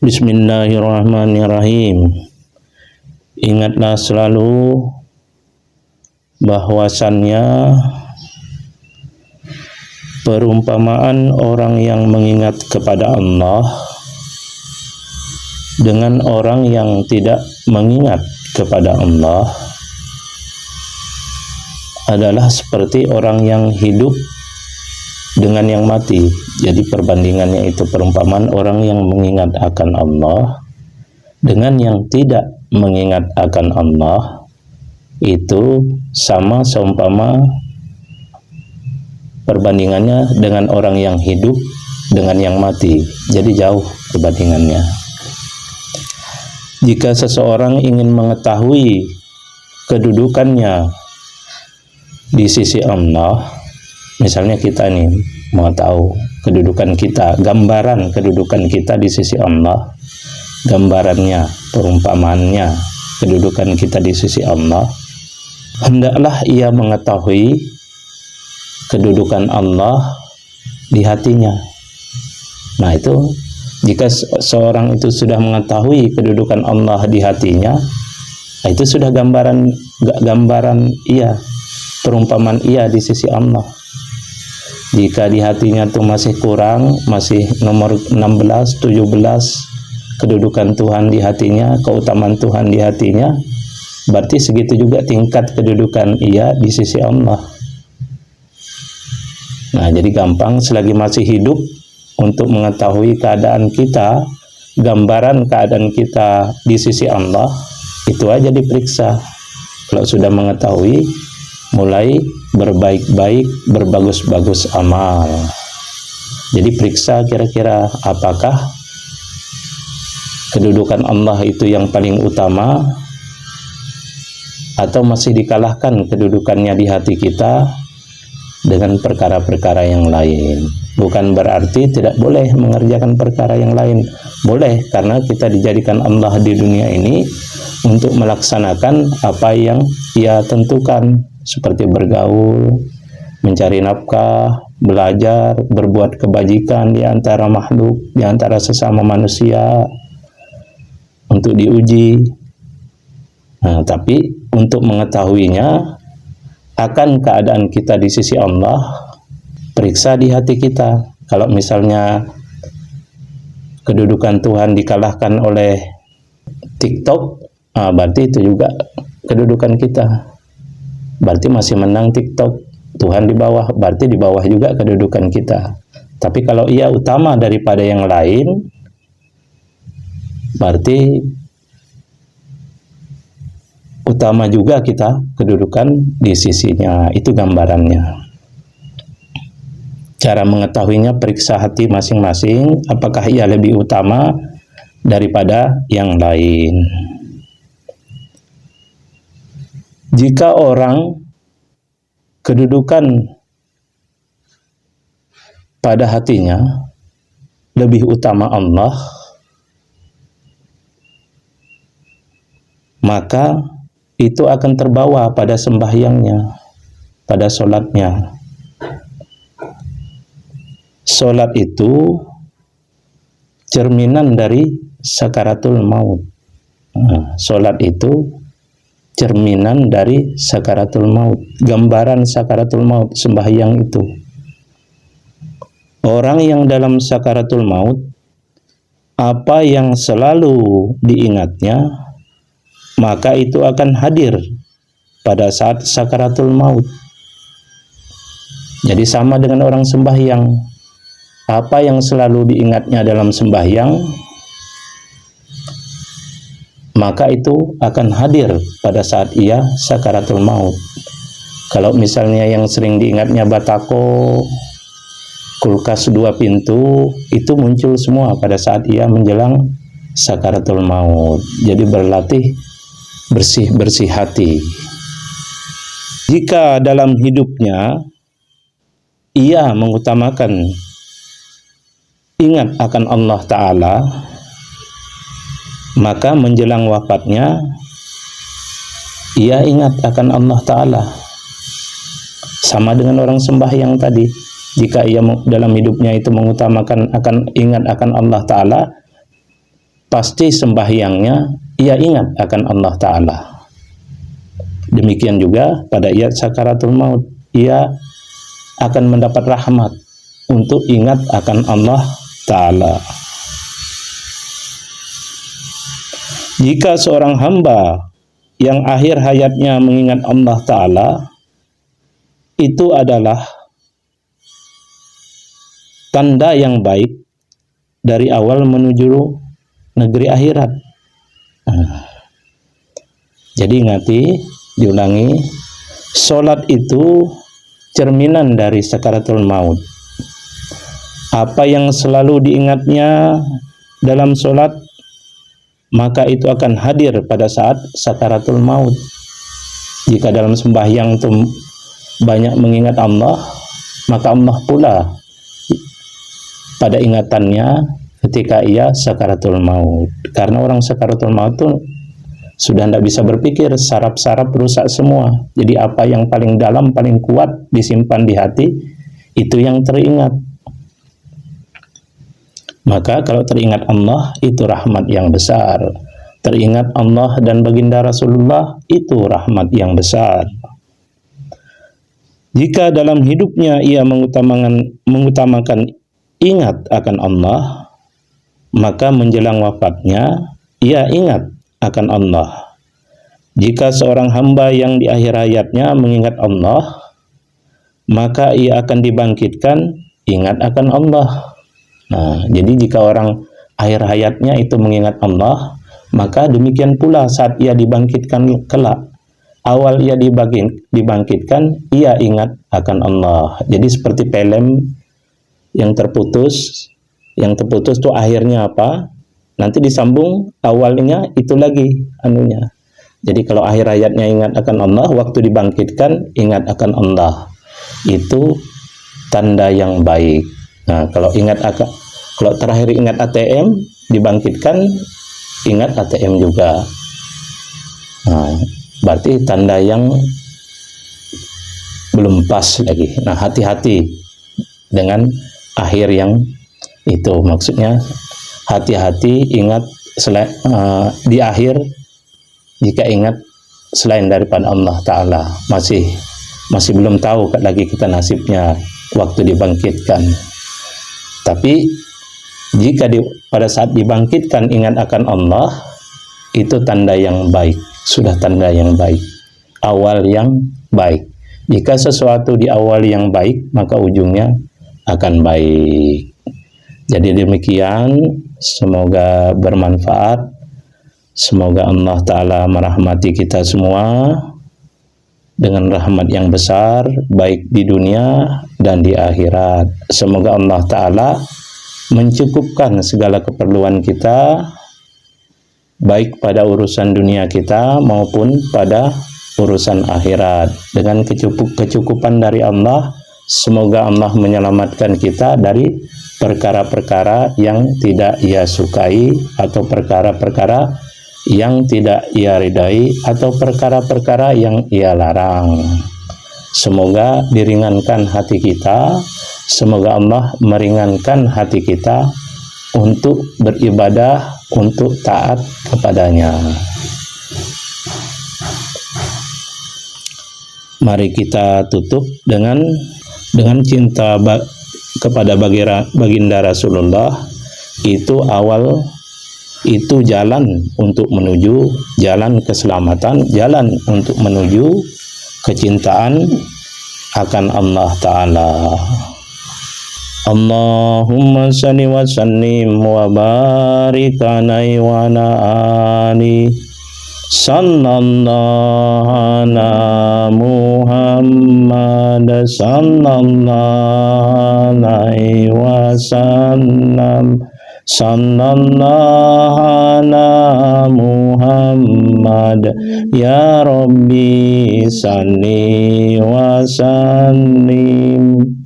Bismillahirrahmanirrahim. Ingatlah selalu bahwasannya perumpamaan orang yang mengingat kepada Allah dengan orang yang tidak mengingat kepada Allah adalah seperti orang yang hidup dengan yang mati. Jadi perbandingannya itu perumpamaan orang yang mengingat akan Allah dengan yang tidak mengingat akan Allah itu sama seumpama perbandingannya dengan orang yang hidup dengan yang mati. Jadi jauh perbandingannya. Jika seseorang ingin mengetahui kedudukannya di sisi Allah, misalnya kita nih mau tahu kedudukan kita, gambaran kedudukan kita di sisi Allah, gambarannya, perumpamaannya, kedudukan kita di sisi Allah, hendaklah ia mengetahui kedudukan Allah di hatinya. Nah itu, jika seorang itu sudah mengetahui kedudukan Allah di hatinya, itu sudah gambaran ia, perumpamaan ia di sisi Allah. Jika di hatinya itu masih kurang, masih nomor 16, 17 kedudukan Tuhan di hatinya, keutamaan Tuhan di hatinya, berarti segitu juga tingkat kedudukan ia di sisi Allah. Nah, jadi gampang selagi masih hidup untuk mengetahui keadaan kita, gambaran keadaan kita di sisi Allah, itu aja diperiksa. Kalau sudah mengetahui, mulai berbaik-baik, berbagus-bagus amal. Jadi periksa kira-kira apakah kedudukan Allah itu yang paling utama atau masih dikalahkan kedudukannya di hati kita dengan perkara-perkara yang lain. Bukan berarti tidak boleh mengerjakan perkara yang lain. Boleh, karena kita dijadikan Allah di dunia ini untuk melaksanakan apa yang Ia tentukan, seperti bergaul, mencari nafkah, belajar, berbuat kebajikan di antara makhluk, di antara sesama manusia, untuk diuji. Nah, tapi untuk mengetahuinya akan keadaan kita di sisi Allah, periksa di hati kita. Kalau misalnya kedudukan Tuhan dikalahkan oleh TikTok, berarti itu juga kedudukan kita. Berarti masih menang TikTok, Tuhan di bawah, berarti di bawah juga kedudukan kita. Tapi kalau ia utama daripada yang lain, berarti utama juga kita kedudukan di sisinya. Itu gambarannya. Cara mengetahuinya, periksa hati masing-masing, apakah ia lebih utama daripada yang lain. Jika orang kedudukan pada hatinya lebih utama Allah, maka itu akan terbawa pada sembahyangnya, pada sholatnya. Sholat itu cerminan dari sakaratul maut. Sholat itu cerminan dari sakaratul maut, gambaran sakaratul maut, sembahyang itu. Orang yang dalam sakaratul maut, apa yang selalu diingatnya, maka itu akan hadir pada saat sakaratul maut. Jadi sama dengan orang sembahyang, apa yang selalu diingatnya dalam sembahyang, maka itu akan hadir pada saat ia sakaratul maut. Kalau misalnya yang sering diingatnya batako, kulkas 2 pintu, itu muncul semua pada saat ia menjelang sakaratul maut. Jadi berlatih bersih-bersih hati. Jika dalam hidupnya ia mengutamakan ingat akan Allah Ta'ala, maka menjelang wafatnya ia ingat akan Allah Ta'ala. Sama dengan orang sembahyang tadi. Jika ia dalam hidupnya itu mengutamakan akan ingat akan Allah Ta'ala, pasti sembahyangnya ia ingat akan Allah Ta'ala. Demikian juga pada ia sakaratul maut, ia akan mendapat rahmat untuk ingat akan Allah Ta'ala. Jika seorang hamba yang akhir hayatnya mengingat Allah Ta'ala, itu adalah tanda yang baik dari awal menuju negeri akhirat. Jadi ingati, diulangi, sholat itu cerminan dari sakaratul maut. Apa yang selalu diingatnya dalam sholat, maka itu akan hadir pada saat sakaratul maut. Jika dalam sembahyang itu banyak mengingat Allah, maka Allah pula pada ingatannya ketika ia sakaratul maut. Karena orang sakaratul maut itu sudah tidak bisa berpikir, saraf-saraf rusak semua. Jadi apa yang paling dalam, paling kuat disimpan di hati, itu yang teringat. Maka kalau teringat Allah, itu rahmat yang besar. Teringat Allah dan baginda Rasulullah, itu rahmat yang besar. Jika dalam hidupnya ia mengutamakan ingat akan Allah, maka menjelang wafatnya ia ingat akan Allah. Jika seorang hamba yang di akhir hayatnya mengingat Allah, maka ia akan dibangkitkan ingat akan Allah. Nah, jadi jika orang akhir hayatnya itu mengingat Allah, maka demikian pula saat ia dibangkitkan kelak. Awal ia dibangkitkan, ia ingat akan Allah. Jadi seperti film yang terputus itu akhirnya apa? Nanti disambung awalnya itu lagi anunya. Jadi kalau akhir hayatnya ingat akan Allah, waktu dibangkitkan ingat akan Allah. Itu tanda yang baik. Nah, kalau terakhir ingat ATM, dibangkitkan ingat ATM juga. Nah, berarti tanda yang belum pas lagi. Nah, hati-hati dengan akhir yang itu. Maksudnya hati-hati ingat di akhir, jika ingat selain daripada Allah Ta'ala, masih belum tahu lagi kita nasibnya waktu dibangkitkan. Tapi jika pada saat dibangkitkan ingat akan Allah, itu tanda yang baik, sudah tanda yang baik, awal yang baik. Jika sesuatu di awal yang baik, maka ujungnya akan baik. Jadi demikian, semoga bermanfaat. Semoga Allah Ta'ala merahmati kita semua dengan rahmat yang besar, baik di dunia dan di akhirat. Semoga Allah Ta'ala mencukupkan segala keperluan kita, baik pada urusan dunia kita maupun pada urusan akhirat. Dengan kecukupan dari Allah, semoga Allah menyelamatkan kita dari perkara-perkara yang tidak ia sukai, atau perkara-perkara yang tidak ia ridai, atau perkara-perkara yang ia larang. Semoga diringankan hati kita, semoga Allah meringankan hati kita untuk beribadah, untuk taat kepadanya. Mari kita tutup dengan cinta kepada baginda Rasulullah. Itu awal, itu jalan untuk menuju jalan keselamatan, jalan untuk menuju kecintaan akan Allah Ta'ala. Allahumma salli wa sallim wa barik alaihi wa ala ali sallallahu ala Muhammad sallallahu alaihi wasallam sallallahu ala Muhammad ya Rabbi salli wa sallim.